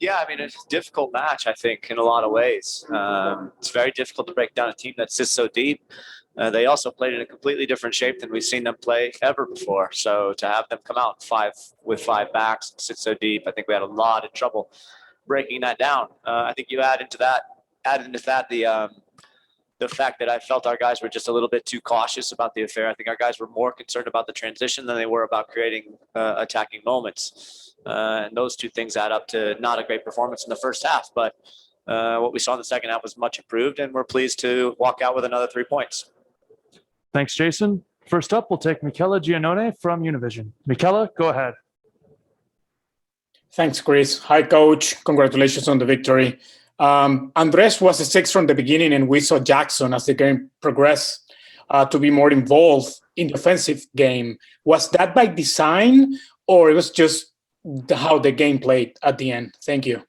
Yeah, I mean, it's a difficult match, I think, in a lot of ways. It's very difficult to break down a team that sits so deep. They also played in a completely different shape than we've seen them play ever before. So to have them come out with five backs and sit so deep, I think we had a lot of trouble breaking that down. I think you add into that the fact that I felt our guys were just a little bit too cautious about the affair. I think our guys were more concerned about the transition than they were about creating attacking moments. And those two things add up to not a great performance in the first half. But what we saw in the second half was much improved, and we're pleased to walk out with another 3 points. Thanks, Jason. First up, we'll take Michela Giannone from Univision. Michela, go ahead. Thanks, Chris. Hi, Coach. Congratulations on the victory. Andres was a 6 from the beginning, and we saw Jackson as the game progressed to be more involved in the offensive game. Was that by design, or it was just how the game played at the end? Thank you.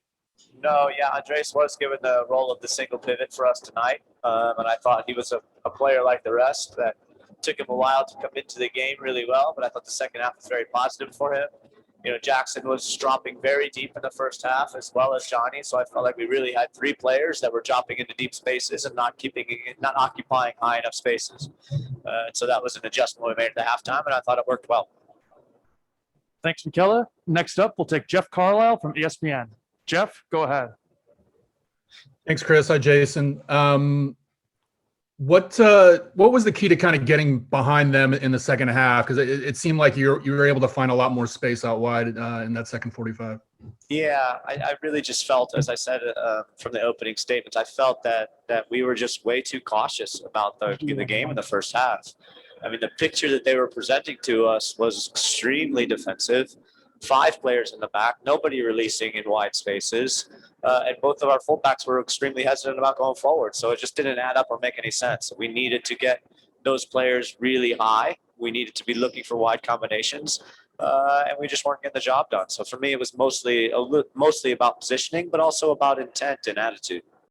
No, yeah, Andres was given the role of the single pivot for us tonight, and I thought he was a player like the rest that took him a while to come into the game really well, but I thought the second half was very positive for him. You know, Jackson was dropping very deep in the first half, as well as Johnny. So I felt like we really had 3 players that were dropping into deep spaces and not occupying high enough spaces. So that was an adjustment we made at the halftime, and I thought it worked well. Thanks, Michela. Next up, we'll take Jeff Carlisle from ESPN. Jeff, go ahead. Thanks, Chris. Hi, Jason. What was the key to kind of getting behind them in the second half? Because it seemed like you were able to find a lot more space out wide in that second 45. Yeah, I really just felt, as I said from the opening statements, I felt that we were just way too cautious about the game in the first half. I mean, the picture that they were presenting to us was extremely defensive. 5 players in the back, nobody releasing in wide spaces. And both of our fullbacks were extremely hesitant about going forward. So it just didn't add up or make any sense. We needed to get those players really high. We needed to be looking for wide combinations. And we just weren't getting the job done. So for me, it was mostly about positioning, but also about intent and attitude.